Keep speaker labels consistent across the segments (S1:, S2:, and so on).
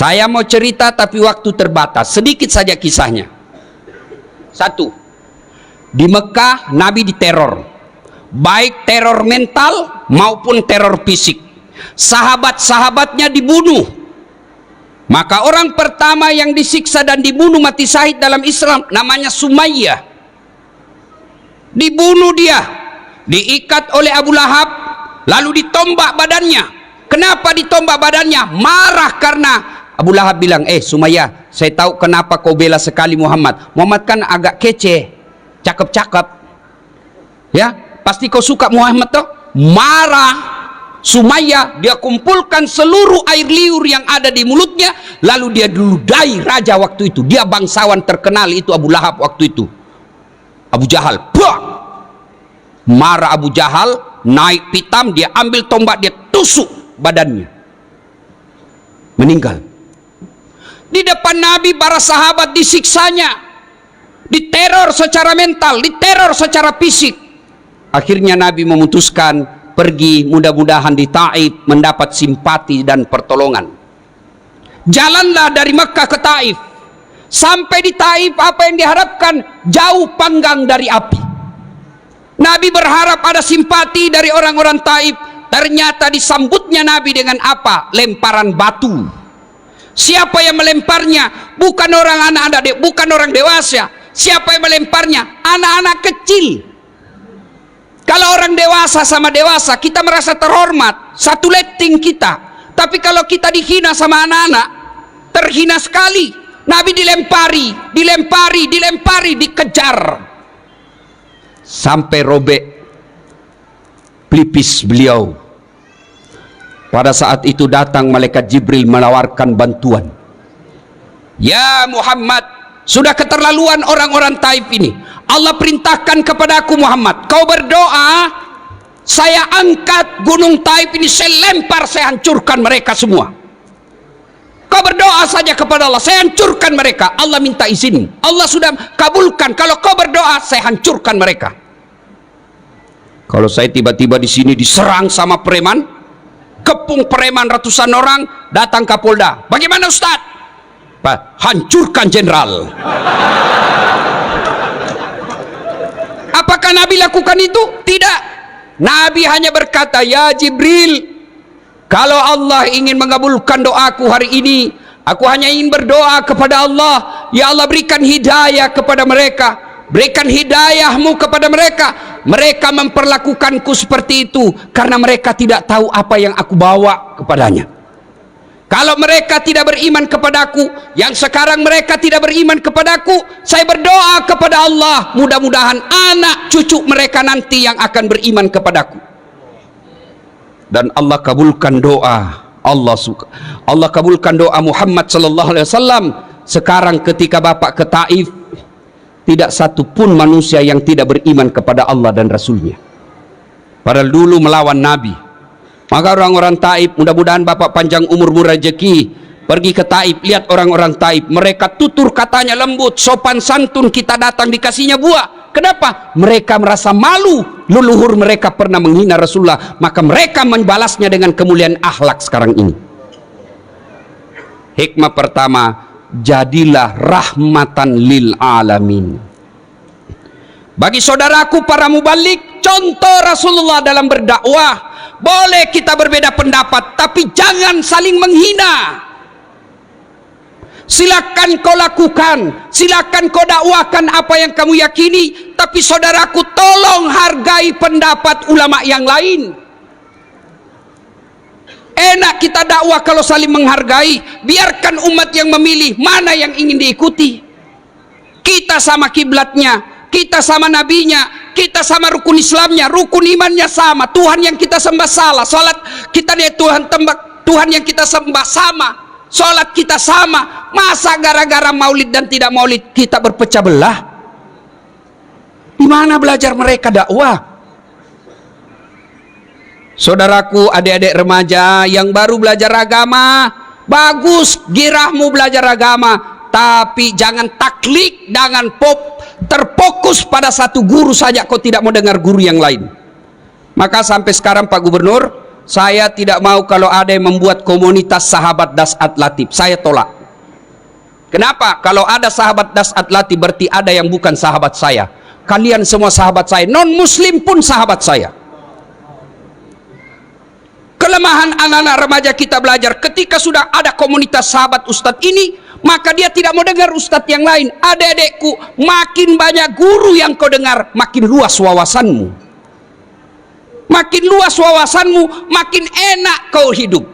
S1: Saya mau cerita tapi waktu terbatas, sedikit saja kisahnya. Satu, di Mekah Nabi diteror, baik teror mental maupun teror fisik. Sahabat-sahabatnya dibunuh. Maka orang pertama yang disiksa dan dibunuh mati syahid dalam Islam namanya Sumayyah. Dibunuh dia, diikat oleh Abu Lahab, lalu ditombak badannya. Kenapa ditombak badannya? Marah karena Abu Lahab bilang, Sumayyah, saya tahu kenapa kau bela sekali Muhammad. Muhammad kan agak kece, cakep-cakep, ya, pasti kau suka Muhammad toh. Marah Sumayyah, dia kumpulkan seluruh air liur yang ada di mulutnya, lalu dia diludai raja waktu itu. Dia bangsawan terkenal itu Abu Lahab waktu itu, Abu Jahal. Buang! Marah Abu Jahal, naik pitam, dia ambil tombak, dia tusuk badannya, meninggal. Di depan Nabi para sahabat disiksanya, diteror secara mental, diteror secara fisik. Akhirnya Nabi memutuskan pergi, mudah-mudahan di Taif mendapat simpati dan pertolongan. Jalanlah dari Mekah ke Taif. Sampai di Taif apa yang diharapkan? Jauh panggang dari api. Nabi berharap ada simpati dari orang-orang Taif. Ternyata disambutnya Nabi dengan apa? Lemparan batu. Siapa yang melemparnya? Bukan orang anak-anak, bukan orang dewasa. Siapa yang melemparnya? Anak-anak kecil. Kalau orang dewasa sama dewasa, kita merasa terhormat, satu letting kita. Tapi kalau kita dihina sama anak-anak, terhina sekali. Nabi dilempari, dikejar, sampai robek pelipis beliau. Pada saat itu datang malaikat Jibril menawarkan bantuan. Ya Muhammad, sudah keterlaluan orang-orang Taif ini. Allah perintahkan kepadaku Muhammad, kau berdoa, saya angkat gunung Taif ini, saya lempar, saya hancurkan mereka semua. Kau berdoa saja kepada Allah, saya hancurkan mereka. Allah minta izin, Allah sudah kabulkan. Kalau kau berdoa, saya hancurkan mereka. Kalau saya tiba-tiba di sini diserang sama preman, kepung preman ratusan orang, datang Kapolda, bagaimana Ustaz? Hancurkan jenderal. Apakah Nabi lakukan itu? Tidak. Nabi hanya berkata, ya Jibril, kalau Allah ingin mengabulkan doaku hari ini, aku hanya ingin berdoa kepada Allah, ya Allah berikan hidayah kepada mereka, berikan hidayahmu kepada mereka. Mereka memperlakukanku seperti itu karena mereka tidak tahu apa yang aku bawa kepadanya. Kalau mereka tidak beriman kepadaku, yang sekarang mereka tidak beriman kepadaku, saya berdoa kepada Allah, mudah-mudahan anak cucu mereka nanti yang akan beriman kepadaku. Dan Allah kabulkan doa. Allah kabulkan doa Muhammad sallallahu alaihi wasallam. Sekarang ketika Bapak ke Taif, tidak satu pun manusia yang tidak beriman kepada Allah dan Rasulnya. Padahal dulu melawan Nabi. Maka orang-orang Taif, mudah-mudahan Bapak panjang umur rezeki, pergi ke Taif, lihat orang-orang Taif, mereka tutur katanya lembut, sopan santun, kita datang dikasihnya buah. Kenapa? Mereka merasa malu, leluhur mereka pernah menghina Rasulullah, maka mereka membalasnya dengan kemuliaan akhlak sekarang ini. Hikmah pertama, jadilah rahmatan lil alamin. Bagi saudaraku para mubalik, contoh Rasulullah dalam berdakwah. Boleh kita berbeda pendapat, tapi jangan saling menghina. Silakan kau lakukan, silakan kau dakwakan apa yang kamu yakini, tapi saudaraku tolong hargai pendapat ulama yang lain. Enak kita dakwah kalau saling menghargai. Biarkan umat yang memilih mana yang ingin diikuti. Kita sama kiblatnya, kita sama nabinya, kita sama rukun Islamnya, rukun imannya sama. Tuhan yang kita sembah salah, salat kita dia Tuhan yang kita sembah sama, salat kita sama. Masa gara-gara maulid dan tidak maulid kita berpecah belah? Di mana belajar mereka dakwah? Saudaraku, adik-adik remaja yang baru belajar agama, bagus girahmu belajar agama, tapi jangan taklid, jangan terfokus pada satu guru saja, kau tidak mau dengar guru yang lain. Maka sampai sekarang Pak Gubernur, Saya tidak mau kalau ada yang membuat komunitas sahabat Das'at Latif. Saya tolak. Kenapa? Kalau ada sahabat Das'at Latif berarti ada yang bukan sahabat saya. Kalian semua sahabat saya, non muslim pun sahabat saya. Kelemahan anak-anak remaja kita belajar, ketika sudah ada komunitas sahabat ustadz ini, maka dia tidak mau dengar ustadz yang lain. Adik-adikku, makin banyak guru yang kau dengar, makin luas wawasanmu. Makin luas wawasanmu, makin enak kau hidup.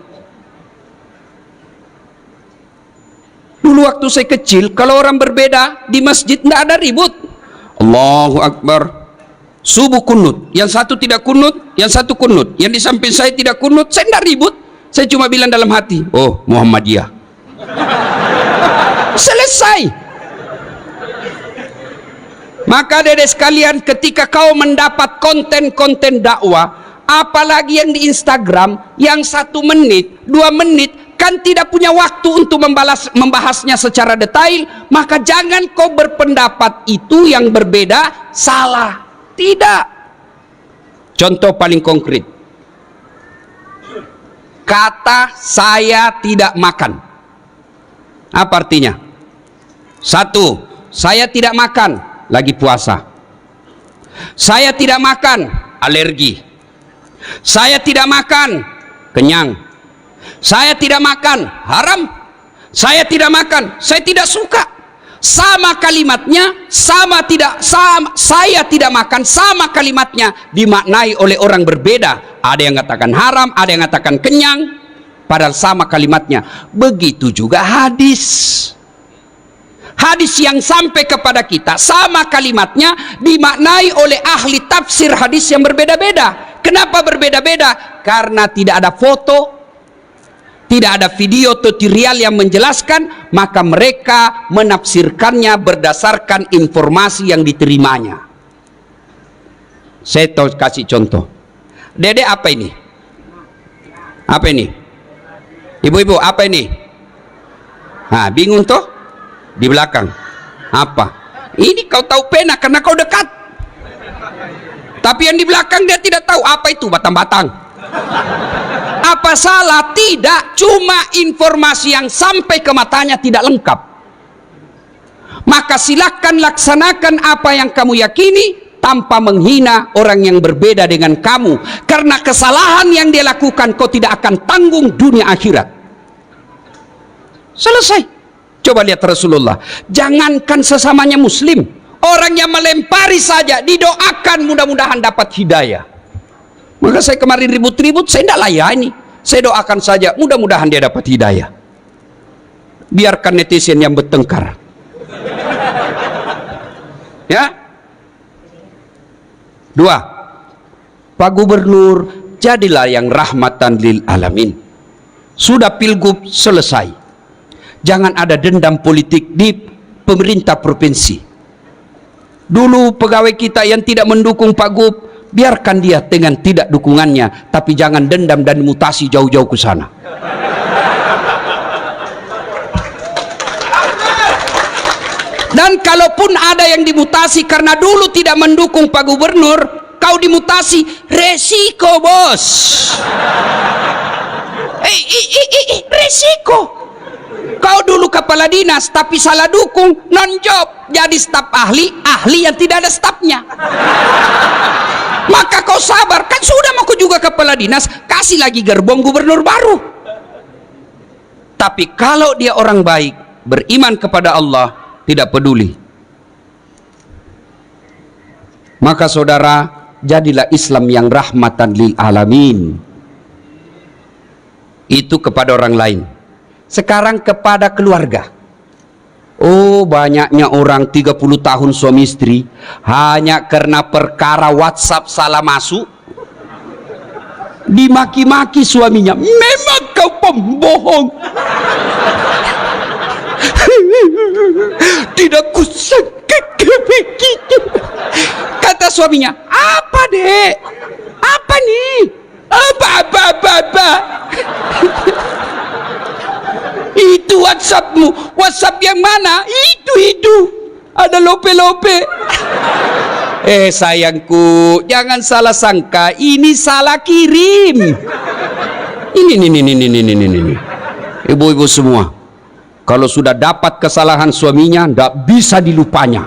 S1: Dulu waktu saya kecil, kalau orang berbeda di masjid tidak ada ribut. Allahu Akbar. Subuh kunut, yang satu tidak kunut, yang satu kunut, yang di samping saya tidak kunut, saya tidak ribut. Saya cuma bilang dalam hati, oh Muhammadiyah. Selesai. Maka dedek sekalian, ketika kau mendapat konten-konten dakwah, apalagi yang di Instagram, yang 1 menit, 2 menit, kan tidak punya waktu untuk membahasnya secara detail, maka jangan kau berpendapat itu yang berbeda salah. Tidak. Contoh paling konkret, kata saya tidak makan, apa artinya? 1, saya tidak makan, lagi puasa. Saya tidak makan, alergi. Saya tidak makan, kenyang. Saya tidak makan, haram. Saya tidak makan, saya tidak suka. Sama kalimatnya, saya tidak makan, sama kalimatnya dimaknai oleh orang berbeda. Ada yang katakan haram, ada yang katakan kenyang, padahal sama kalimatnya. Begitu juga hadis. Hadis yang sampai kepada kita, sama kalimatnya dimaknai oleh ahli tafsir hadis yang berbeda-beda. Kenapa berbeda-beda? Karena tidak ada foto, tidak ada video tutorial yang menjelaskan, maka mereka menafsirkannya berdasarkan informasi yang diterimanya. Saya kasih contoh. Dede, apa ini? Apa ini? Ibu-ibu, apa ini? Nah, bingung toh? Di belakang. Apa? Ini kau tahu pena karena kau dekat. Tapi yang di belakang dia tidak tahu apa itu batang-batang. Apa salah? Tidak, cuma informasi yang sampai ke matanya tidak lengkap. Maka silakan laksanakan apa yang kamu yakini tanpa menghina orang yang berbeda dengan kamu, karena kesalahan yang dia lakukan kau tidak akan tanggung dunia akhirat. Selesai. Coba lihat Rasulullah, jangankan sesamanya muslim, orang yang melempari saja didoakan mudah-mudahan dapat hidayah. Maka saya kemarin ribut-ribut, saya tidak layani. Saya doakan saja, mudah-mudahan dia dapat hidayah. Biarkan netizen yang bertengkar. Ya. 2, Pak Gubernur, jadilah yang rahmatan lil alamin. Sudah pilgub selesai. Jangan ada dendam politik di pemerintah provinsi. Dulu pegawai kita yang tidak mendukung Pak Gub, biarkan dia dengan tidak dukungannya, tapi jangan dendam dan mutasi jauh-jauh ke sana. Dan kalaupun ada yang dimutasi karena dulu tidak mendukung Pak Gubernur, kau dimutasi, resiko bos. Resiko. Kau dulu kepala dinas tapi salah dukung, non job, jadi staf ahli yang tidak ada stafnya. Maka kau sabar, kan sudah mau juga kepala dinas, kasih lagi gerbong gubernur baru. Tapi kalau dia orang baik, beriman kepada Allah, tidak peduli, maka saudara, jadilah Islam yang rahmatan lil alamin. Itu kepada orang lain. Sekarang kepada keluarga. Oh, banyaknya orang 30 tahun suami istri hanya karena perkara WhatsApp salah masuk dimaki-maki suaminya. Memang kau pembohong. Tidak kusangka begitu. Kata suaminya, apa dek? Apa nih? Apa? Itu WhatsAppmu. WhatsApp yang mana? Itu ada lope-lope. Sayangku, jangan salah sangka, ini salah kirim. Ini. Ibu-ibu semua, kalau sudah dapat kesalahan suaminya, tidak bisa dilupanya.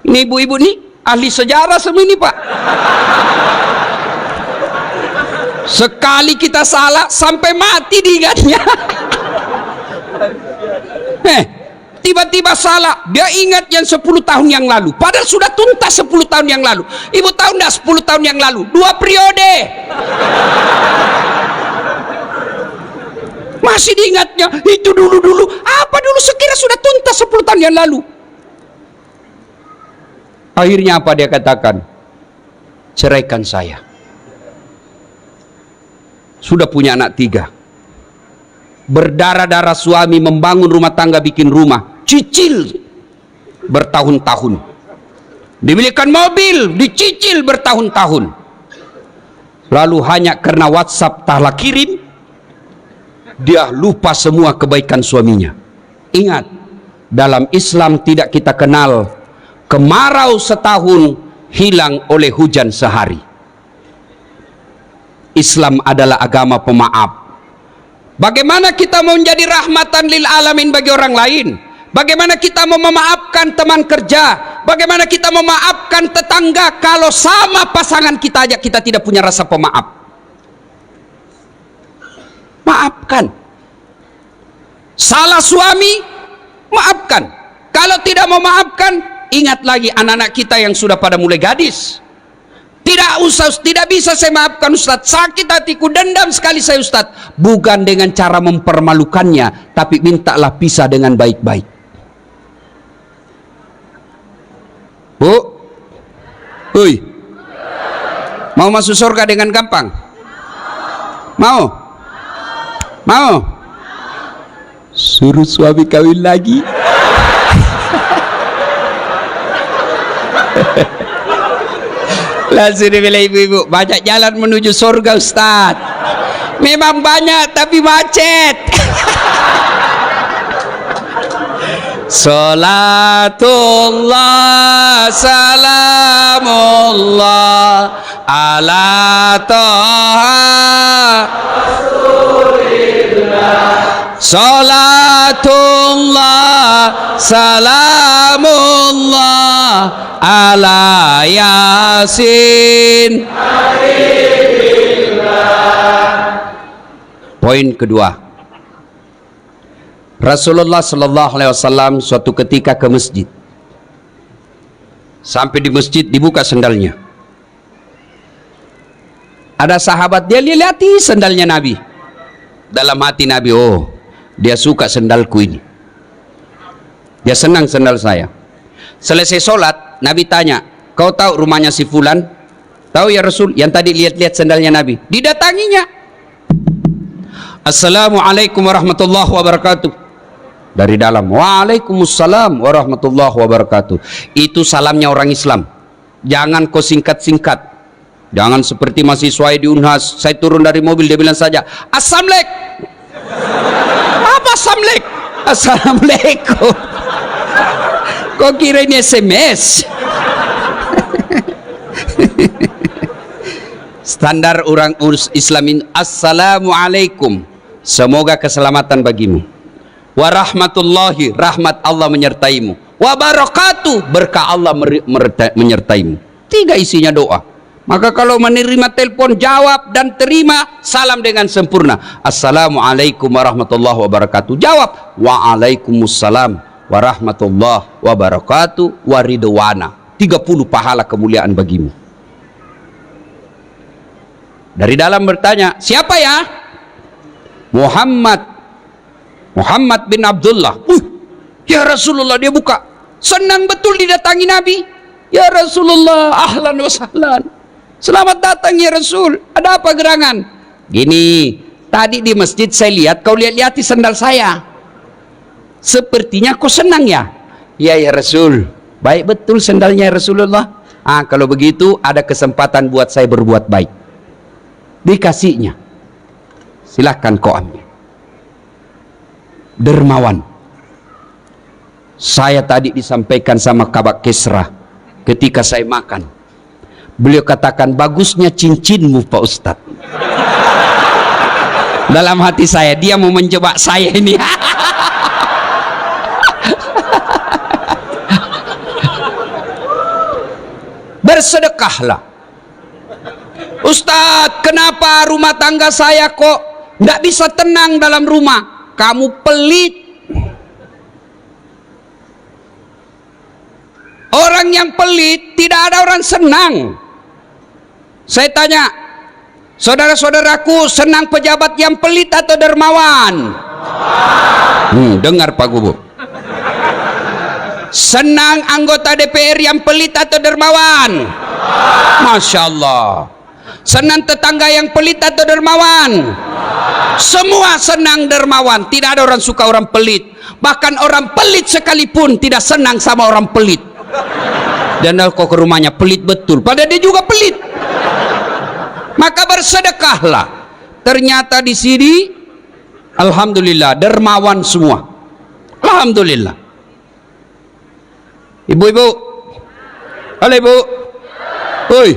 S1: Ini ibu-ibu nih ahli sejarah semua ini, Pak. Sekali kita salah sampai mati diingatnya. Tiba-tiba salah, dia ingat yang 10 tahun yang lalu, padahal sudah tuntas 10 tahun yang lalu. Ibu tahu enggak 10 tahun yang lalu 2 periode masih diingatnya. Itu dulu apa dulu, sekira sudah tuntas 10 tahun yang lalu. Akhirnya apa dia katakan? Ceraikan saya. Sudah punya anak 3, berdarah-darah suami membangun rumah tangga, bikin rumah, cicil bertahun-tahun, dibelikan mobil, dicicil bertahun-tahun, lalu hanya karena WhatsApp tahla kirim, dia lupa semua kebaikan suaminya. Ingat, dalam Islam tidak kita kenal kemarau setahun hilang oleh hujan sehari. Islam adalah agama pemaaf. Bagaimana kita mau menjadi rahmatan lil alamin bagi orang lain? Bagaimana kita mau memaafkan teman kerja? Bagaimana kita mau memaafkan tetangga kalau sama pasangan kita aja kita tidak punya rasa pemaaf? Maafkan. Salah suami, maafkan. Kalau tidak mau maafkan, ingat lagi anak-anak kita yang sudah pada mulai gadis. Tidak bisa saya maafkan Ustadz, sakit hatiku, dendam sekali saya Ustadz. Bukan dengan cara mempermalukannya, tapi mintalah pisah dengan baik-baik. Bu, Hui, mau masuk surga dengan gampang? Mau? Suruh suami kawin lagi. Langsung dibilang ibu-ibu, banyak jalan menuju surga Ustaz. Memang banyak tapi macet. Salatullah salamullah ala toha Rasulillah. Salatullah salamullah ala yasin. Poin kedua, Rasulullah Sallallahu Alaihi Wasallam suatu ketika ke masjid. Sampai di masjid dibuka sendalnya. Ada sahabat, dia lihati sendalnya Nabi. Dalam hati Nabi, oh dia suka sendalku ini, dia senang sendal saya. Selesai sholat, Nabi tanya, kau tahu rumahnya si Fulan? Tahu ya Rasul, yang tadi lihat-lihat sendalnya Nabi. Didatanginya, Assalamualaikum warahmatullahi wabarakatuh. Dari dalam, Waalaikumsalam warahmatullahi wabarakatuh. Itu salamnya orang Islam. Jangan kau singkat-singkat. Jangan seperti mahasiswa di Unhas, saya turun dari mobil, dia bilang saja, Assalamualaikum. Apa Assalamualaikum? Assalamualaikum. Kau kira ini SMS? Standar orang Islamin, Assalamualaikum, semoga keselamatan bagimu. Warahmatullahi, rahmat Allah menyertaimu. Wabarakatuh, berkah Allah menyertaimu. 3 isinya doa. Maka kalau menerima telepon, jawab dan terima salam dengan sempurna. Assalamualaikum warahmatullahi wabarakatuh. Jawab, Waalaikumsalam warahmatullahi wabarakatuh waridwana. 30 pahala kemuliaan bagimu. Dari dalam bertanya, siapa ya? Muhammad bin Abdullah. Ya Rasulullah, dia buka. Senang betul didatangi Nabi. Ya Rasulullah, ahlan wa sahlan. Selamat datang ya Rasul. Ada apa gerangan? Gini, tadi di masjid saya lihat kau lihat-lihati sandal saya. Sepertinya kau senang ya? Ya ya Rasul. Baik betul sandalnya ya Rasulullah. Kalau begitu ada kesempatan buat saya berbuat baik. Dikasihnya. Silahkan kau ambil. Dermawan. Saya tadi disampaikan sama Kabak Kesra ketika saya makan. Beliau katakan, bagusnya cincinmu Pak Ustadz. Dalam hati saya, dia mau menjebak saya ini. Bersedekahlah. Ustadz, kenapa rumah tangga saya kok nggak bisa tenang dalam rumah? Kamu pelit. Orang yang pelit, tidak ada orang senang. Saya tanya, saudara-saudaraku, senang pejabat yang pelit atau dermawan? Dengar Pak Gubernur. Senang anggota DPR yang pelit atau dermawan? Masya Allah. Senang tetangga yang pelit atau dermawan? Semua senang dermawan. Tidak ada orang suka orang pelit. Bahkan orang pelit sekalipun tidak senang sama orang pelit. Dan kok ke rumahnya pelit betul, padahal dia juga pelit. Maka bersedekahlah. Ternyata di sini alhamdulillah dermawan semua. Alhamdulillah. Ibu-ibu, halo ibu, oi,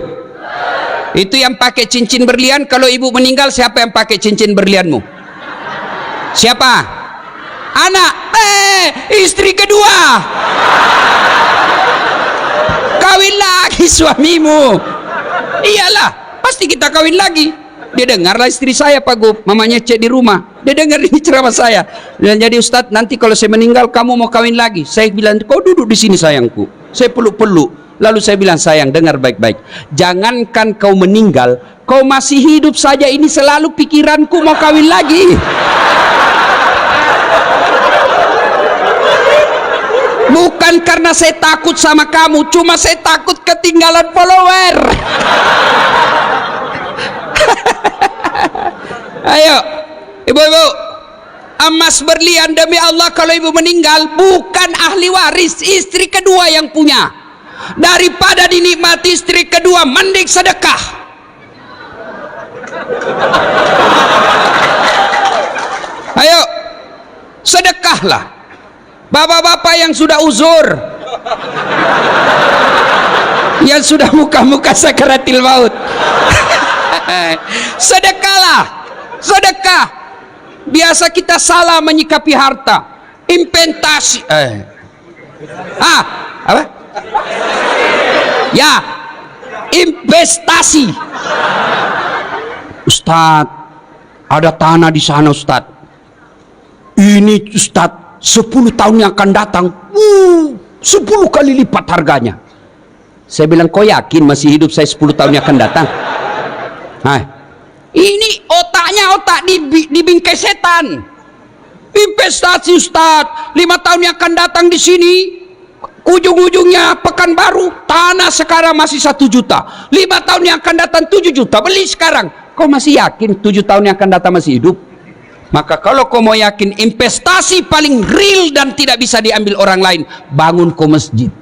S1: itu yang pakai cincin berlian, kalau ibu meninggal siapa yang pakai cincin berlianmu? Siapa? Anak. Istri kedua. Kawin lagi suamimu. Iyalah, pasti kita kawin lagi. Dia dengarlah istri saya Pak Gub, mamanya cek di rumah. Dia dengar ini ceramah saya. Dan jadi Ustadz, nanti kalau saya meninggal kamu mau kawin lagi. Saya bilang, kau duduk di sini sayangku. Saya peluk-peluk. Lalu saya bilang, sayang dengar baik-baik. Jangankan kau meninggal, kau masih hidup saja ini selalu pikiranku mau kawin lagi. Bukan karena saya takut sama kamu, cuma saya takut ketinggalan follower. Ayo, ibu-ibu, emas berlian demi Allah, kalau ibu meninggal bukan ahli waris, istri kedua yang punya. Daripada dinikmati istri kedua, mending sedekah. Ayo, sedekahlah. Bapak-bapak yang sudah uzur, yang sudah muka-muka sakaratil maut, sedekahlah. Sedekah. Biasa kita salah menyikapi harta. Investasi. Apa? Ya, investasi. Ustadz, ada tanah di sana Ustadz. Ini Ustadz, 10 tahun yang akan datang 10 kali lipat harganya. Saya bilang, kau yakin masih hidup saya 10 tahun yang akan datang? Ini otaknya otak di bingkai setan. Investasi Ustadz, 5 tahun yang akan datang di sini, ujung-ujungnya Pekanbaru, tanah sekarang masih 1 juta. 5 tahun yang akan datang 7 juta. Beli sekarang. Kau masih yakin 7 tahun yang akan datang masih hidup? Maka kalau kau mau yakin investasi paling real dan tidak bisa diambil orang lain, bangun kau masjid.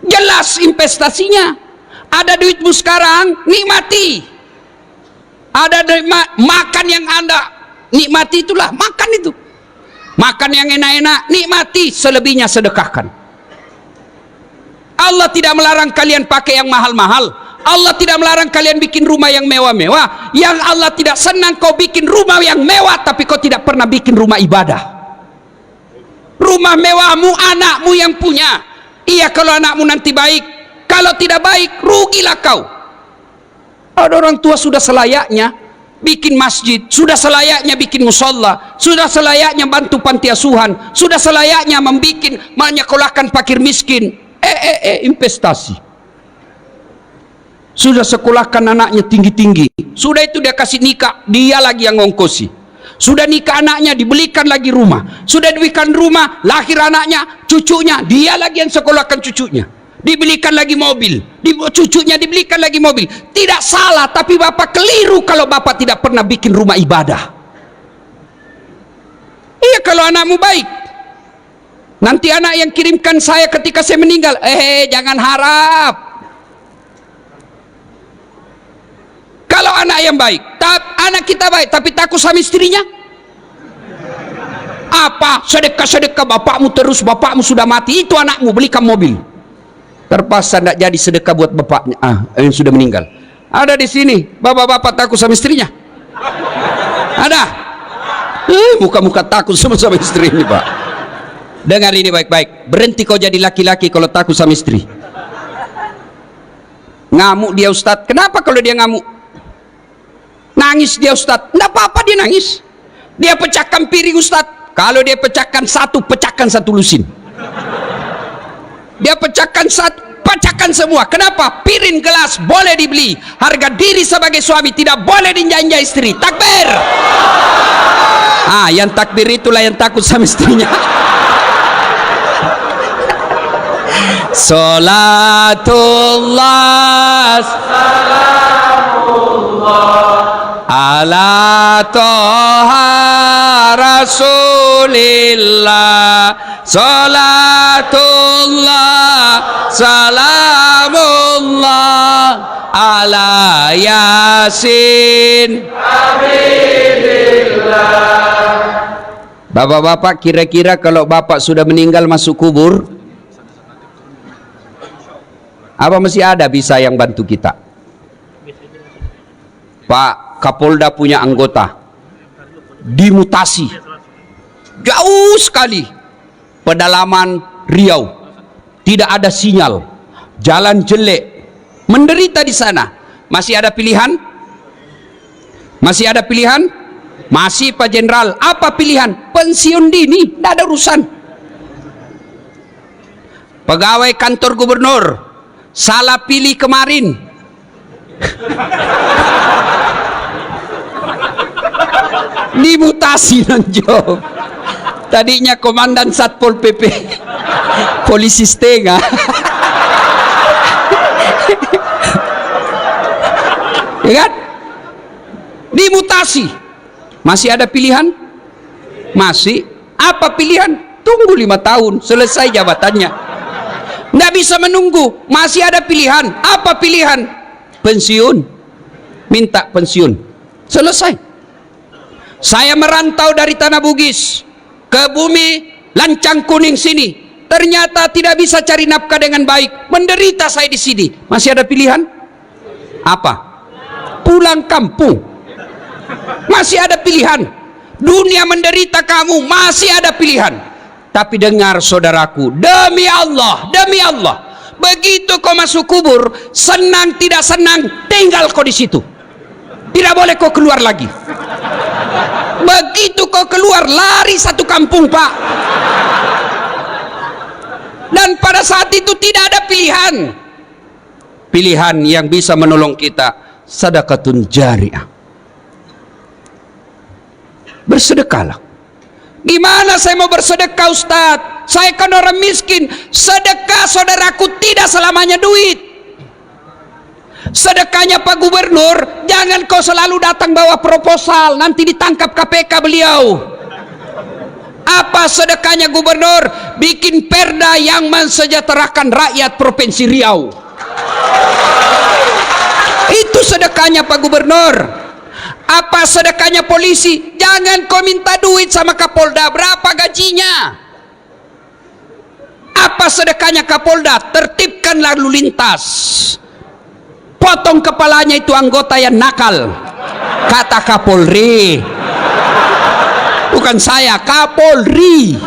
S1: Jelas investasinya. Ada duitmu sekarang, nikmati. Ada makan yang Anda nikmati, itulah makan itu. Makan yang enak-enak, nikmati, selebihnya sedekahkan. Allah tidak melarang kalian pakai yang mahal-mahal. Allah tidak melarang kalian bikin rumah yang mewah-mewah. Yang Allah tidak senang kau bikin rumah yang mewah tapi kau tidak pernah bikin rumah ibadah. Rumah mewahmu anakmu yang punya. Iya kalau anakmu nanti baik. Kalau tidak baik, rugilah kau. Ada orang tua sudah selayaknya bikin masjid, sudah selayaknya bikin musola, sudah selayaknya bantu panti asuhan, sudah selayaknya menyekolahkan fakir miskin. Investasi. Sudah sekolahkan anaknya tinggi-tinggi, sudah itu dia kasih nikah, dia lagi yang ngongkosi. Sudah nikah anaknya, dibelikan lagi rumah. Sudah dibelikan rumah, lahir anaknya, cucunya, dia lagi yang sekolahkan cucunya. Dibelikan lagi mobil, cucunya dibelikan lagi mobil. Tidak salah, tapi bapak keliru kalau bapak tidak pernah bikin rumah ibadah. Iya kalau anakmu baik. Nanti anak yang kirimkan saya ketika saya meninggal, jangan harap. Kalau anak yang baik, anak kita baik, tapi takut sama istrinya. Apa? Sedekah-sedekah bapakmu terus, bapakmu sudah mati, itu anakmu belikan mobil. Terpaksa tidak jadi sedekah buat bapaknya yang sudah meninggal. Ada di sini bapak-bapak takut sama istrinya. Ada? Muka-muka takut sama istri ini, Pak. Dengar ini baik-baik. Berhenti kau jadi laki-laki kalau takut sama istri. Ngamuk dia Ustadz. Kenapa kalau dia ngamuk? Nangis dia Ustadz. Tidak apa-apa dia nangis. Dia pecahkan piring Ustadz. Kalau dia pecahkan satu lusin. Dia pecahkan semua. Kenapa? Piring, gelas boleh dibeli. Harga diri sebagai suami tidak boleh diinjak-injak istri. Takbir. Yang takbir itulah yang takut sama istrinya. Salatullah salamullah ala toha rasulillah. Salatullah salamullah ala yasin habibillah. Bapak-bapak, kira-kira kalau bapak sudah meninggal masuk kubur, apa masih ada bisa yang bantu kita? Pak Kapolda punya anggota dimutasi jauh sekali, pedalaman Riau, tidak ada sinyal, jalan jelek, menderita di sana. Masih ada pilihan? Masih ada pilihan? Masih, Pak Jenderal. Apa pilihan? Pensiun dini, tidak ada urusan. Pegawai kantor gubernur salah pilih kemarin, dimutasi nonjob. Tadinya komandan Satpol PP, polisi setengah. Ya kan? Dimutasi. Masih ada pilihan? Masih. Apa pilihan? Tunggu 5 tahun selesai jabatannya. Nggak bisa menunggu. Masih ada pilihan. Apa pilihan? Pensiun. Minta pensiun. Selesai. Saya merantau dari Tanah Bugis ke bumi Lancang Kuning sini. Ternyata tidak bisa cari nafkah dengan baik. Menderita saya di sini. Masih ada pilihan? Apa? Pulang kampung. Masih ada pilihan. Dunia menderita, kamu masih ada pilihan. Tapi dengar saudaraku, demi Allah, begitu kau masuk kubur, senang tidak senang, tinggal kau di situ. Tidak boleh kau keluar lagi. Begitu kau keluar, lari satu kampung, Pak. Dan pada saat itu tidak ada pilihan. Pilihan yang bisa menolong kita, sedekatun jariah. Bersedekahlah. Gimana saya mau bersedekah, Ustadz? Saya kan orang miskin. Sedekah, saudaraku, tidak selamanya duit. Sedekahnya Pak Gubernur, jangan kau selalu datang bawa proposal, nanti ditangkap KPK beliau. Apa sedekahnya Gubernur? Bikin perda yang mensejahterakan rakyat Provinsi Riau. Itu sedekahnya Pak Gubernur. Apa sedekahnya polisi? Jangan kau minta duit sama Kapolda. Berapa gajinya? Apa sedekahnya Kapolda? Tertibkan lalu lintas. Potong kepalanya itu anggota yang nakal. Kata Kapolri. Bukan saya, Kapolri.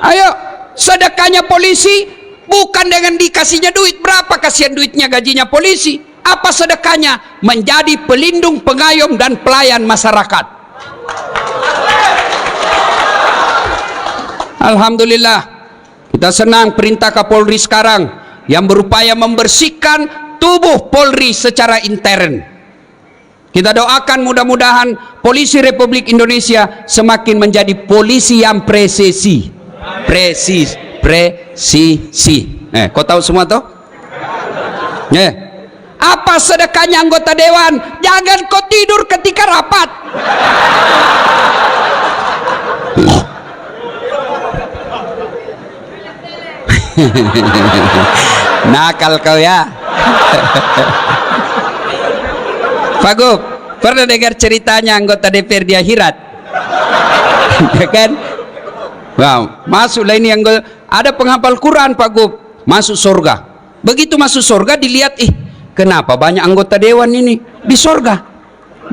S1: Ayo, sedekahnya polisi bukan dengan dikasihnya duit. Berapa kasihan duitnya gajinya polisi? Apa sedekahnya? Menjadi pelindung, pengayom dan pelayan masyarakat. Alhamdulillah, kita senang perintah Kapolri sekarang yang berupaya membersihkan tubuh Polri secara intern. Kita doakan mudah-mudahan polisi Republik Indonesia semakin menjadi polisi yang presisi. Presisi. Kau tahu semua toh? Apa sedekahnya anggota dewan? Jangan kau tidur ketika rapat. Nakal kau ya. Pak Gub, pernah dengar ceritanya anggota DPR di akhirat? Ya kan? Wow, masuklah ini anggota. Ada penghafal Quran Pak Gub, masuk surga. Begitu masuk surga dilihat, Kenapa banyak anggota dewan ini di sorga?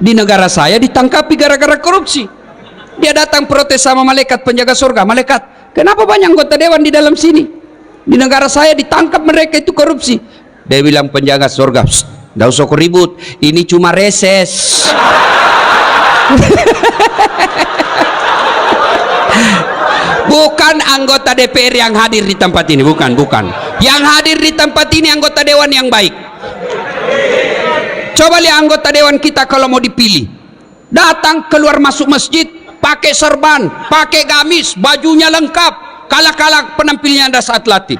S1: Di negara saya ditangkapi gara-gara korupsi. Dia datang protes sama malaikat penjaga sorga. Malaikat, kenapa banyak anggota dewan di dalam sini? Di negara saya ditangkap mereka itu korupsi. Dia bilang penjaga sorga, nggak usah kau ribut, ini cuma reses. Bukan anggota DPR yang hadir di tempat ini, bukan. Yang hadir di tempat ini anggota dewan yang baik. Coba lihat anggota dewan kita kalau mau dipilih, datang keluar masuk masjid pakai serban, pakai gamis, bajunya lengkap, kalah penampilnya ada saat latih.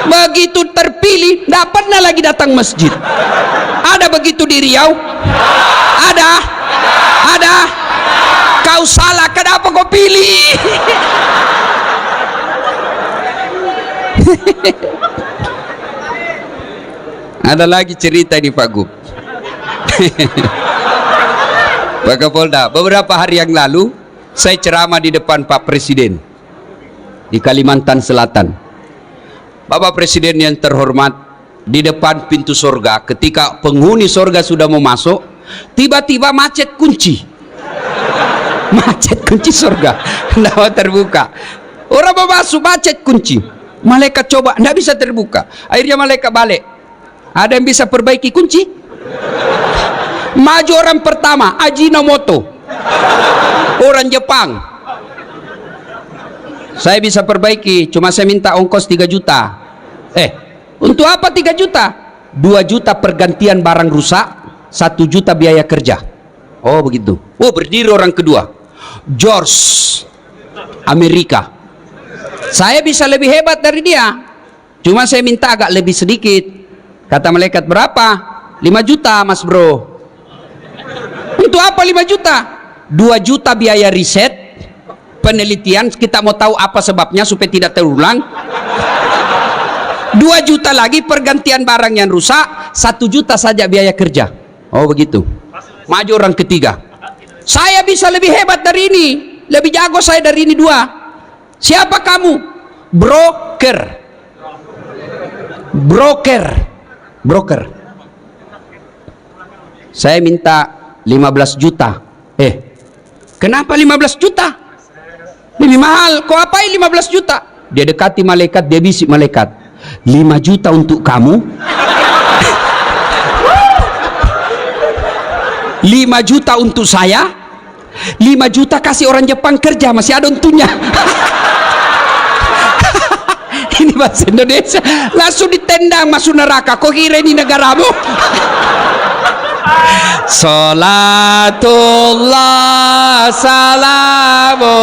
S1: Begitu terpilih, tidak pernah lagi datang masjid. Ada begitu di Riau? Ada. Kau salah, kenapa kau pilih? Ada lagi cerita ini Pak Gub. Pak Kapolda, beberapa hari yang lalu saya ceramah di depan Pak Presiden di Kalimantan Selatan. Bapak Presiden yang terhormat, di depan pintu sorga, ketika penghuni sorga sudah mau masuk, tiba-tiba macet kunci sorga, tidak mau terbuka. Orang mau masuk, macet kunci. Malaikat coba, tidak bisa terbuka. Akhirnya malaikat balik. Ada yang bisa perbaiki kunci? Maju orang pertama, Ajinomoto, orang Jepang. Saya bisa perbaiki, cuma saya minta ongkos 3 juta. Untuk apa 3 juta? 2 juta pergantian barang rusak, 1 juta biaya kerja. Oh begitu. Oh, berdiri orang kedua, George, Amerika. Saya bisa lebih hebat dari dia, cuma saya minta agak lebih sedikit. Kata malaikat, berapa? 5 juta mas bro. Untuk apa 5 juta? 2 juta biaya riset, penelitian, kita mau tahu apa sebabnya supaya tidak terulang. 2 juta lagi pergantian barang yang rusak, 1 juta saja biaya kerja. Oh begitu. Maju orang ketiga. Saya bisa lebih hebat dari ini, lebih jago saya dari ini 2. Siapa kamu? Broker. Saya minta 15 juta. Kenapa 15 juta? Lebih mahal. Kau apain 15 juta? Dia dekati malaikat, dia bisik malaikat, 5 juta untuk kamu, 5 juta untuk saya, 5 juta kasih orang Jepang kerja, masih ada untungnya. Ini bahasa Indonesia, langsung ditendang masuk neraka. Kau kira ini negaramu? Salatullah salamullah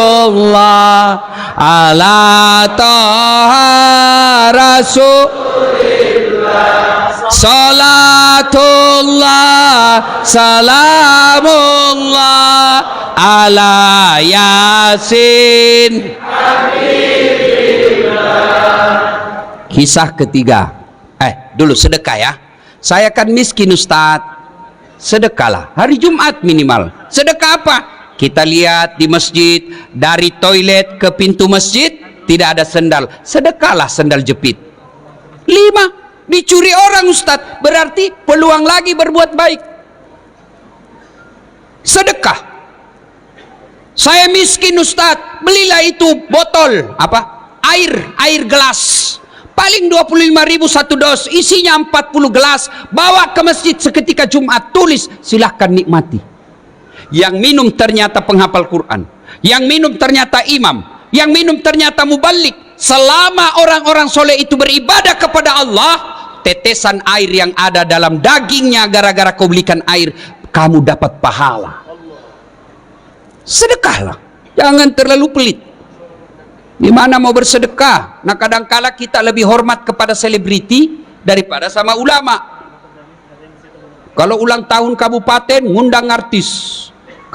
S1: ala taha rasulillah. Salatullah salamullah ala yasin. Kisah ketiga. Dulu sedekah ya. Saya kan miskin Ustadz. Sedekahlah hari Jumat minimal. Sedekah apa? Kita lihat di masjid, dari toilet ke pintu masjid tidak ada sendal, sedekahlah sendal jepit. 5 dicuri orang Ustadz, berarti peluang lagi berbuat baik. Sedekah. Saya miskin Ustadz, belilah itu botol apa? Air gelas. Paling 25.000 satu dos, isinya 40 gelas, bawa ke masjid seketika Jumat, tulis silahkan nikmati. Yang minum ternyata penghafal Quran, yang minum ternyata imam, yang minum ternyata mubalik. Selama orang-orang soleh itu beribadah kepada Allah, tetesan air yang ada dalam dagingnya gara-gara kau belikan air, kamu dapat pahala. Sedekahlah, jangan terlalu pelit. Gimana mau bersedekah? Nah kadangkala kita lebih hormat kepada selebriti daripada sama ulama. Kalau ulang tahun kabupaten, ngundang artis,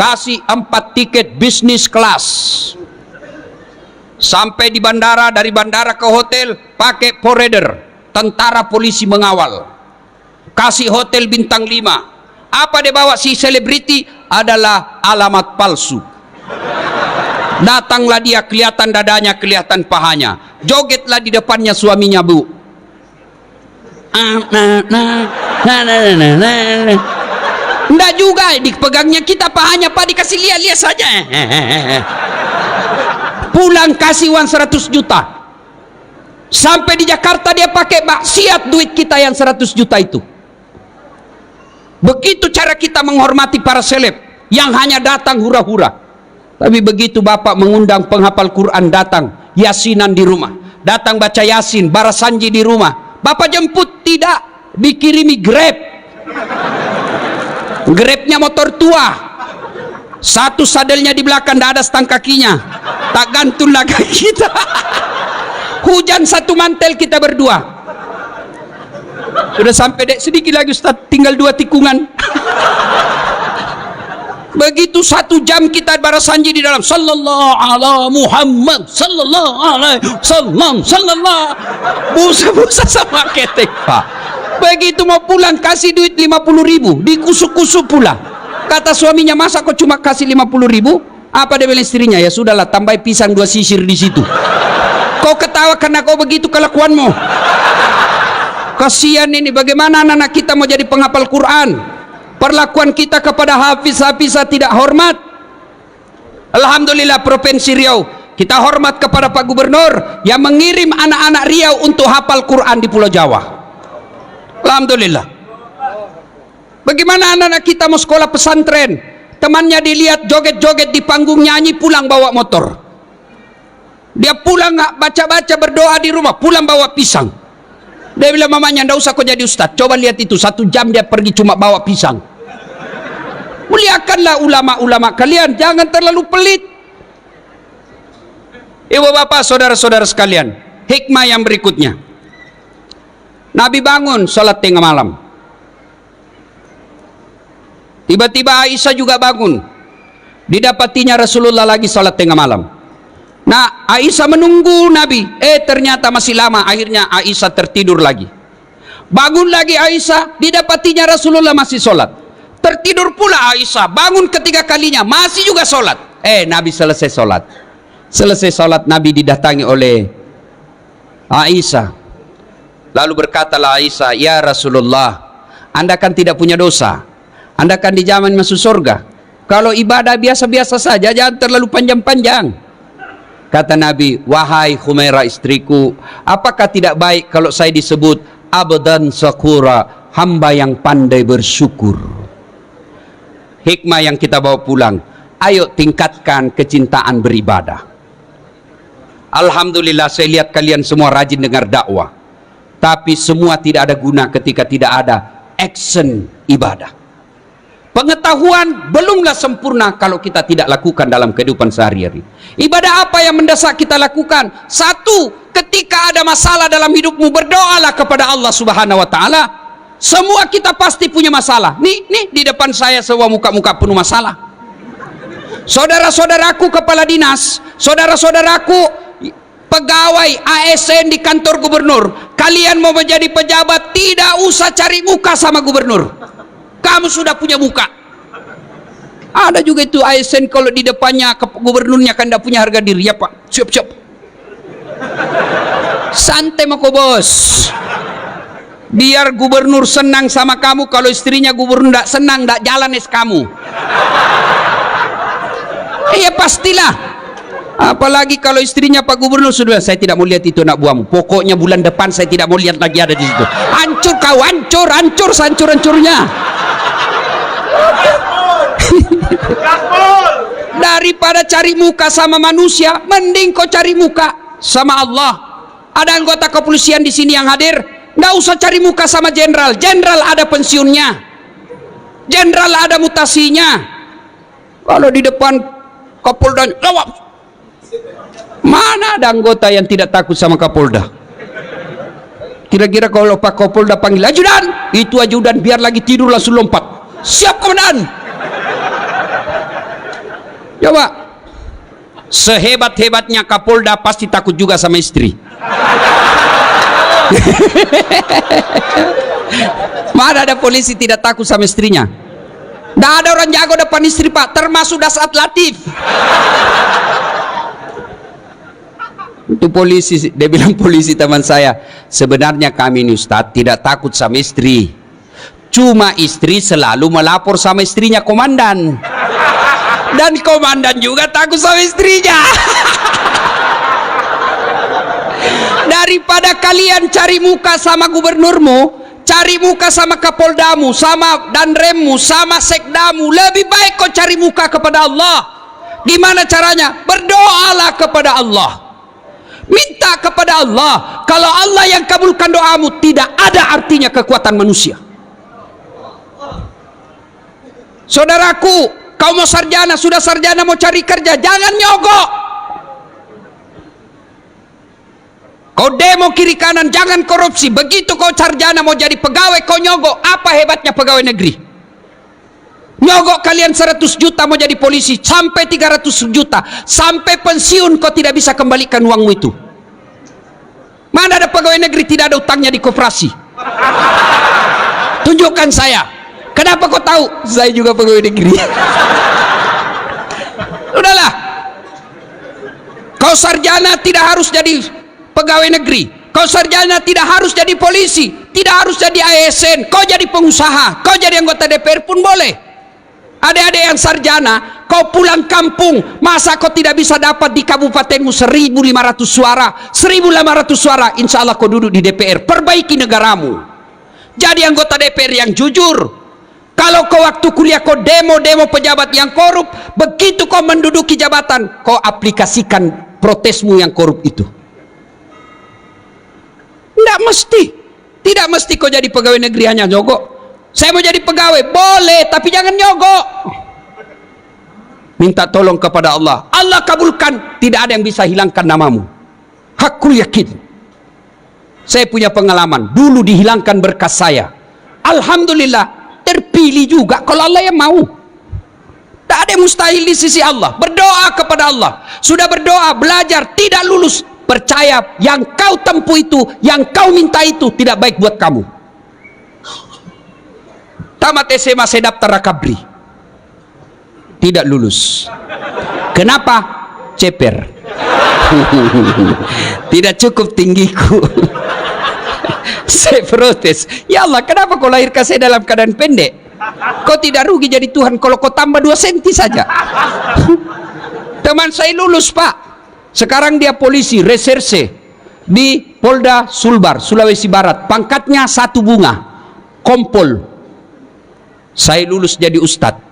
S1: kasih 4 tiket bisnis kelas. Sampai di bandara, dari bandara ke hotel pakai forerunner, tentara polisi mengawal. Kasih hotel bintang 5. Apa dia bawa si selebriti? Adalah alamat palsu. Datanglah dia, kelihatan dadanya, kelihatan pahanya, jogetlah di depannya suaminya, bu. Enggak juga dipegangnya kita pahanya, Pak, dikasih lihat-lihat saja. Pulang kasih uang 100 juta. Sampai di Jakarta dia pakai maksiat duit kita yang 100 juta itu. Begitu cara kita menghormati para seleb yang hanya datang hura-hura. Tapi begitu Bapak mengundang penghafal Quran datang, yasinan di rumah, datang baca yasin, barasanji di rumah, Bapak jemput, tidak, dikirimi Grab. Grabnya motor tua, satu sadelnya di belakang, tidak ada stang kakinya, tak gantung lagi kita. Hujan satu mantel kita berdua. Sudah sampai dek, sedikit lagi Ustaz, tinggal 2 tikungan. Begitu 1 jam kita barasanji di dalam, sallallahu ala Muhammad, sallallahu alaihi wasallam, sallallahu, busa-busa sama ketek, Pak. Begitu mau pulang kasih duit 50.000, dikusuk-kusuk pula. Kata suaminya, masa kok cuma kasih 50.000? Apa dia bilang istrinya? Ya sudahlah, tambah pisang 2 sisir di situ. Kau ketawa karena kau begitu kelakuanmu. Kasihan ini, bagaimana anak-anak kita mau jadi penghafal Quran? Perlakuan kita kepada hafiz-hafizah tidak hormat. Alhamdulillah Provinsi Riau kita hormat kepada Pak Gubernur yang mengirim anak-anak Riau untuk hafal Quran di Pulau Jawa. Alhamdulillah. Bagaimana anak-anak kita mau sekolah pesantren, temannya dilihat joget-joget di panggung nyanyi, pulang bawa motor. Dia pulang nggak baca-baca, berdoa di rumah, pulang bawa pisang. Dia bilang mamanya, ndak usah kau jadi ustaz, coba lihat itu 1 jam dia pergi cuma bawa pisang. Muliakanlah ulama-ulama kalian, jangan terlalu pelit. Ibu bapak saudara-saudara sekalian, hikmah yang berikutnya, Nabi bangun sholat tengah malam. Tiba-tiba Aisyah juga bangun, didapatinya Rasulullah lagi sholat tengah malam. Nah, Aisyah menunggu Nabi, ternyata masih lama. Akhirnya Aisyah tertidur lagi. Bangun lagi Aisyah, didapatinya Rasulullah masih sholat. Tertidur pula Aisyah, bangun ketiga kalinya, masih juga sholat. Nabi selesai sholat. Selesai sholat, Nabi didatangi oleh Aisyah. Lalu berkatalah Aisyah, ya Rasulullah, Anda kan tidak punya dosa, Anda kan dijamin masuk surga. Kalau ibadah biasa-biasa saja, jangan terlalu panjang-panjang. Kata Nabi, wahai Humairah istriku, apakah tidak baik kalau saya disebut abdan syakura, hamba yang pandai bersyukur? Hikmah yang kita bawa pulang, ayo tingkatkan kecintaan beribadah. Alhamdulillah saya lihat kalian semua rajin dengar dakwah, tapi semua tidak ada guna ketika tidak ada action ibadah. Pengetahuan belumlah sempurna kalau kita tidak lakukan dalam kehidupan sehari-hari. Ibadah apa yang mendesak kita lakukan? 1, ketika ada masalah dalam hidupmu, berdoalah kepada Allah Subhanahu wa taala. Semua kita pasti punya masalah. Nih di depan saya semua muka-muka penuh masalah. Saudara-saudaraku kepala dinas, saudara-saudaraku pegawai ASN di kantor gubernur, kalian mau menjadi pejabat, tidak usah cari muka sama gubernur. Kamu sudah punya muka. Ada juga itu ASN kalau di depannya gubernurnya kan tidak punya harga diri, ya Pak. Siap-siap. Santai mako bos. Biar gubernur senang sama kamu, kalau istrinya gubernur tidak senang, tidak jalan kamu. Iya pastilah. Apalagi kalau istrinya Pak Gubernur sudah, saya tidak mau lihat itu anak buahmu. Pokoknya bulan depan saya tidak mau lihat lagi ada di situ. Hancur kau, hancur, hancur-hancurnya. Daripada cari muka sama manusia, mending kau cari muka sama Allah. Ada anggota kepolisian di sini yang hadir, nggak usah cari muka sama jenderal. Jenderal ada pensiunnya, jenderal ada mutasinya. Kalau di depan Kapolda, jawab. Mana ada anggota yang tidak takut sama Kapolda? Kira-kira kalau Pak Kapolda panggil ajudan, itu ajudan biar lagi tidur langsung lompat. Siap komandan. Coba, sehebat-hebatnya Kapolda pasti takut juga sama istri. Mana ada polisi tidak takut sama istrinya? Tidak ada orang jago depan istri Pak, termasuk Dasat Latif. Itu polisi, dia bilang polisi teman saya, sebenarnya kami ini Ustadz tidak takut sama istri, cuma istri selalu melapor sama istrinya komandan, dan komandan juga takut sama istrinya. Daripada kalian cari muka sama gubernurmu, cari muka sama kapoldamu, sama danremmu, sama sekdamu, lebih baik kau cari muka kepada Allah. Gimana caranya? Berdoalah kepada Allah, minta kepada Allah. Kalau Allah yang kabulkan doamu, tidak ada artinya kekuatan manusia. Saudaraku, kau mau sarjana, sudah sarjana mau cari kerja, jangan nyogok. Kau demo kiri kanan, jangan korupsi. Begitu kau sarjana mau jadi pegawai, kau nyogok. Apa hebatnya pegawai negeri? Nyogok kalian 100 juta mau jadi polisi, sampai 300 juta, sampai pensiun kau tidak bisa kembalikan uangmu itu. Mana ada pegawai negeri tidak ada utangnya di koperasi? Tunjukkan saya. Kenapa kau tahu? Saya juga pegawai negeri. Udahlah. Kau sarjana tidak harus jadi pegawai negeri. Kau sarjana tidak harus jadi polisi, tidak harus jadi ASN. Kau jadi pengusaha, kau jadi anggota DPR pun boleh. Adik-adik yang sarjana, kau pulang kampung, masa kau tidak bisa dapat di kabupatenmu 1.500 suara, 1.500 suara, insya Allah kau duduk di DPR. Perbaiki negaramu, jadi anggota DPR yang jujur. Kalau kau waktu kuliah kau demo pejabat yang korup, begitu kau menduduki jabatan, kau aplikasikan protesmu yang korup itu. Tidak mesti kau jadi pegawai negeri hanya nyogok. Saya mau jadi pegawai, boleh, tapi jangan nyogok. Minta tolong kepada Allah, Allah kabulkan, tidak ada yang bisa hilangkan namamu. Hakul yakin. Saya punya pengalaman, dulu dihilangkan berkas saya, alhamdulillah terpilih juga kalau Allah yang mau. Tak ada yang mustahil di sisi Allah. Berdoa kepada Allah, sudah berdoa, belajar, tidak lulus, percaya yang kau tempuh itu, yang kau minta itu tidak baik buat kamu. Tamat SMA saya daftar Rakabri, tidak lulus. Kenapa? Ceper. Tidak cukup tinggiku. Saya protes, ya Allah, kenapa kau lahirkan saya dalam keadaan pendek? Kau tidak rugi jadi Tuhan kalau kau tambah 2 senti saja. Teman saya lulus, Pak. Sekarang dia polisi reserse di Polda Sulbar, Sulawesi Barat. Pangkatnya 1 bunga, kompol. Saya lulus jadi ustadz,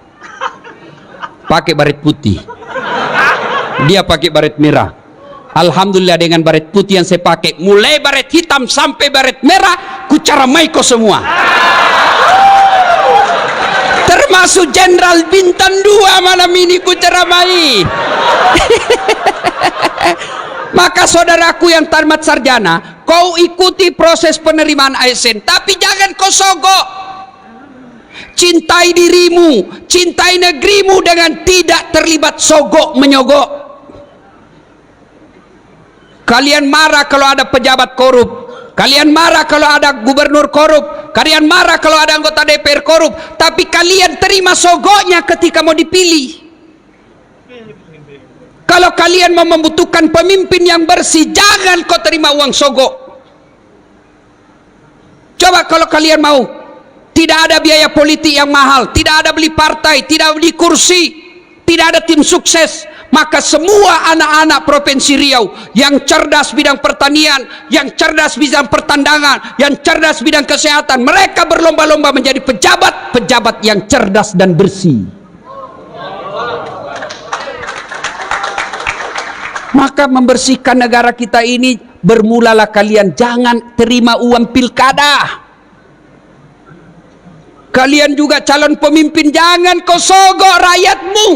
S1: pakai baret putih, dia pakai baret merah. Alhamdulillah dengan baret putih yang saya pakai, mulai baret hitam sampai baret merah, ku caramai kau semua, termasuk Jenderal Bintang 2 malam ini ku caramai. Maka saudaraku yang tamat sarjana, kau ikuti proses penerimaan ASN, tapi jangan kau sogok. Cintai dirimu, cintai negerimu dengan tidak terlibat sogok menyogok. Kalian marah kalau ada pejabat korup, kalian marah kalau ada gubernur korup, kalian marah kalau ada anggota DPR korup, tapi kalian terima sogoknya ketika mau dipilih. Kalau kalian mau membutuhkan pemimpin yang bersih, jangan kau terima uang sogok. Coba kalau kalian mau, tidak ada biaya politik yang mahal, tidak ada beli partai, tidak beli kursi, tidak ada tim sukses, maka semua anak-anak Provinsi Riau yang cerdas bidang pertanian, yang cerdas bidang pertandangan, yang cerdas bidang kesehatan, mereka berlomba-lomba menjadi pejabat-pejabat yang cerdas dan bersih. Maka membersihkan negara kita ini, bermulalah kalian, jangan terima uang pilkada. Kalian juga calon pemimpin, jangan kau sogok rakyatmu.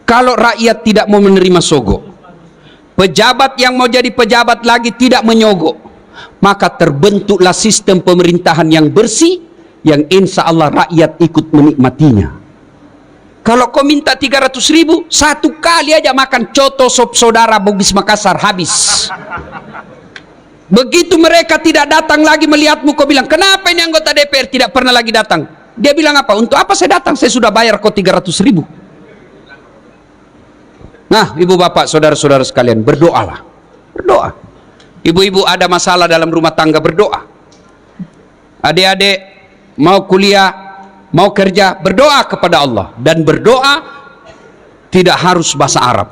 S1: Kalau rakyat tidak mau menerima sogok, pejabat yang mau jadi pejabat lagi tidak menyogok, maka terbentuklah sistem pemerintahan yang bersih, yang insya Allah rakyat ikut menikmatinya. Kalau kau minta 300.000, 1 kali aja makan coto sop saudara Bugis Makassar habis. Begitu mereka tidak datang lagi melihatmu, kau bilang, kenapa ini anggota DPR tidak pernah lagi datang? Dia bilang apa? Untuk apa saya datang? Saya sudah bayar kau 300.000. Nah, ibu bapak, saudara-saudara sekalian, berdoalah. Berdoa. Ibu-ibu ada masalah dalam rumah tangga, berdoa. Adik-adik mau kuliah, mau kerja, berdoa kepada Allah. Dan berdoa tidak harus bahasa Arab.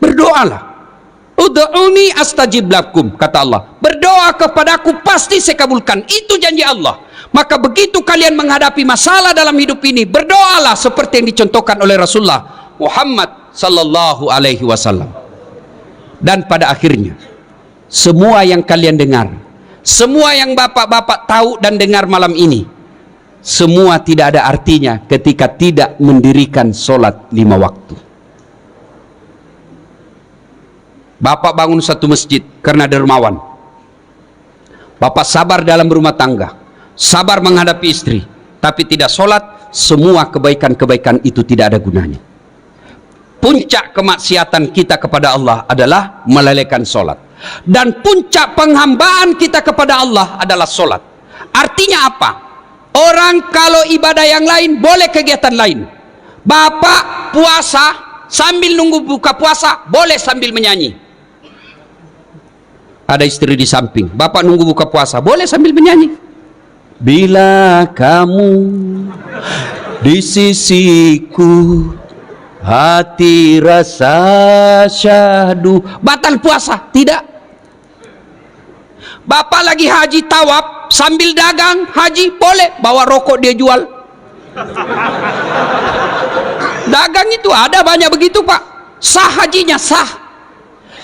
S1: Berdoalah. Ud'uni astajib lakum, kata Allah. Berdoa kepadaku pasti saya kabulkan. Itu janji Allah. Maka begitu kalian menghadapi masalah dalam hidup ini, berdoalah seperti yang dicontohkan oleh Rasulullah Muhammad sallallahu alaihi wasallam. Dan pada akhirnya, semua yang kalian dengar, semua yang bapak-bapak tahu dan dengar malam ini, semua tidak ada artinya ketika tidak mendirikan sholat 5 waktu. Bapak bangun satu masjid karena dermawan. Bapak sabar dalam rumah tangga, sabar menghadapi istri, tapi tidak sholat, semua kebaikan-kebaikan itu tidak ada gunanya. Puncak kemaksiatan kita kepada Allah adalah melalaikan sholat. Dan puncak penghambaan kita kepada Allah adalah sholat. Artinya apa? Orang kalau ibadah yang lain boleh kegiatan lain. Bapak puasa sambil nunggu buka puasa, boleh sambil menyanyi. Ada istri di samping, bapak nunggu buka puasa, boleh sambil menyanyi. Bila kamu di sisiku, hati rasa syahdu. Batal puasa? Tidak. Bapak lagi haji tawaf sambil dagang haji, boleh. Bawa rokok dia jual. Dagang itu ada banyak begitu pak. Sah hajinya, sah.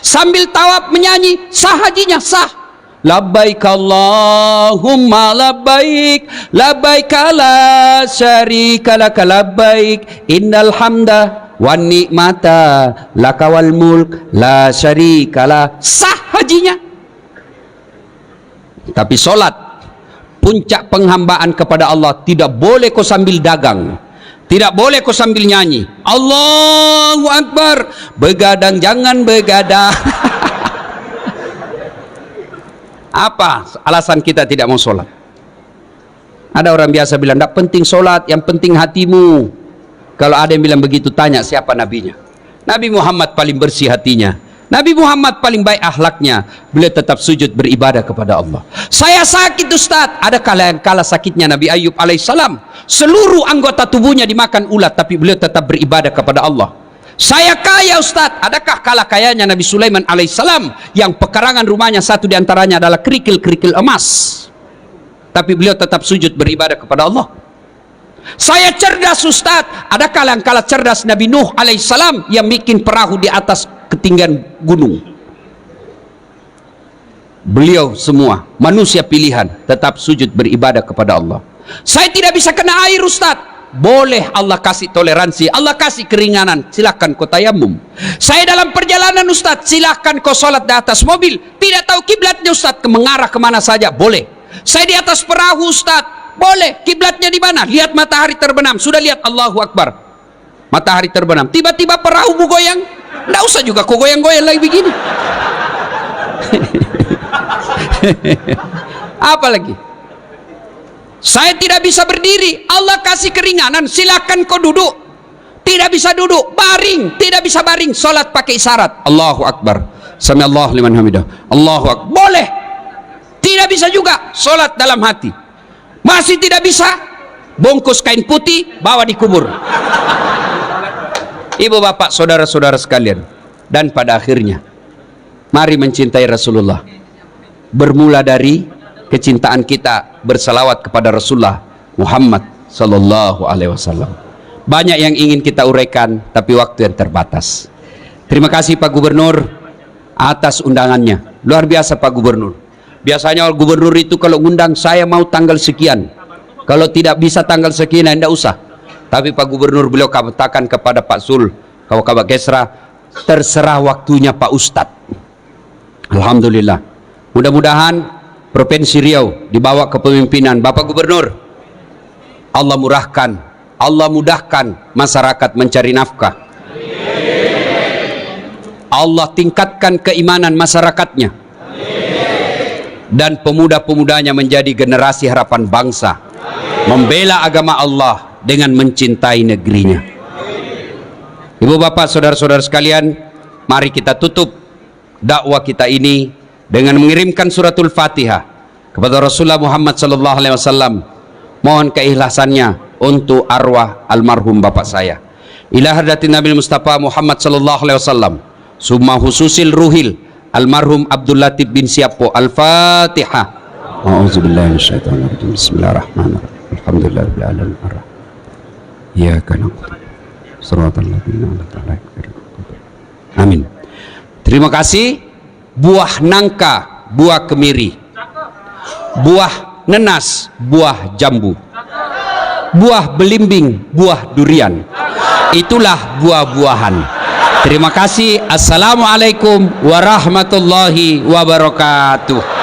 S1: Sambil tawaf menyanyi, sah hajinya, sah. Labbaik Allahumma labbaik, labbaik la syarika laka labbaik, innal hamda wan ni'mata laka wal mulk la syarika la. Sah hajinya. Tapi solat, puncak penghambaan kepada Allah, tidak boleh kau sambil dagang, tidak boleh kau sambil nyanyi. Allahu Akbar. Begadang jangan begadang. Apa alasan kita tidak mau sholat? Ada orang biasa bilang, tidak penting sholat, yang penting hatimu. Kalau ada yang bilang begitu, tanya siapa nabinya. Nabi Muhammad paling bersih hatinya, Nabi Muhammad paling baik akhlaknya. Beliau tetap sujud beribadah kepada Allah. Saya sakit Ustaz. Ada kala sakitnya Nabi Ayub alaihissalam, seluruh anggota tubuhnya dimakan ulat, tapi beliau tetap beribadah kepada Allah. Saya kaya Ustaz. Adakah kala kayanya Nabi Sulaiman alaihissalam, yang pekarangan rumahnya satu diantaranya adalah kerikil-kerikil emas, tapi beliau tetap sujud beribadah kepada Allah. Saya cerdas Ustaz. Adakah kala cerdas Nabi Nuh alaihissalam, yang bikin perahu di atas ketinggian gunung? Beliau semua manusia pilihan tetap sujud beribadah kepada Allah. Saya tidak bisa kena air Ustaz. Boleh, Allah kasih toleransi, Allah kasih keringanan, silahkan kau tayamum. Saya dalam perjalanan Ustaz, silahkan kau sholat di atas mobil, tidak tahu kiblatnya Ustaz, mengarah kemana saja, boleh. Saya di atas perahu Ustaz, boleh. Kiblatnya di mana? Lihat matahari terbenam, sudah lihat Allahu Akbar, matahari terbenam, tiba-tiba perahu bergoyang, tidak usah juga kau goyang-goyang lagi begini. Apa lagi? Saya tidak bisa berdiri, Allah kasih keringanan, silakan kau duduk. Tidak bisa duduk, baring, tidak bisa baring, sholat pakai isyarat. Allahu Akbar, sami Allahu liman hamidah, Allahu Akbar, boleh. Tidak bisa juga sholat dalam hati. Masih tidak bisa, bungkus kain putih, bawa di kubur. Ibu bapak, saudara-saudara sekalian, dan pada akhirnya mari mencintai Rasulullah. Bermula dari kecintaan kita bersalawat kepada Rasulullah Muhammad sallallahu alaihi wasallam. Banyak yang ingin kita uraikan, tapi waktu yang terbatas. Terima kasih Pak Gubernur atas undangannya. Luar biasa Pak Gubernur. Biasanya Gubernur itu kalau undang, saya mau tanggal sekian, kalau tidak bisa tanggal sekian, tidak usah. Tapi Pak Gubernur beliau katakan kepada Pak Sul, Kabak Kesra, terserah waktunya Pak Ustadz. Alhamdulillah. Mudah-mudahan Provinsi Riau di bawah kepemimpinan Bapak Gubernur, Allah murahkan, Allah mudahkan masyarakat mencari nafkah. Allah tingkatkan keimanan masyarakatnya, dan pemuda-pemudanya menjadi generasi harapan bangsa, membela agama Allah dengan mencintai negerinya. Ibu bapak saudara-saudara sekalian, mari kita tutup dakwah kita ini dengan mengirimkan suratul Fatihah kepada Rasulullah Muhammad sallallahu alaihi wasallam. Mohon keikhlasannya untuk arwah almarhum bapak saya. Ila hadratin Nabi Mustafa Muhammad sallallahu alaihi wasallam. Summa hususil ruhil almarhum Abdul Latif bin Siapo. Al-Fatihah. A'udzubillahi minasyaitonir rajim. Bismillahirrahmanirrahim. Alhamdulillahirabbil alamin. Iyyaka na'budu shiratal ladzina an'amta 'alaihim. Amin. Terima kasih. Buah nangka, buah kemiri, buah nenas, buah jambu, buah belimbing, buah durian. Itulah buah-buahan. Terima kasih. Assalamualaikum warahmatullahi wabarakatuh.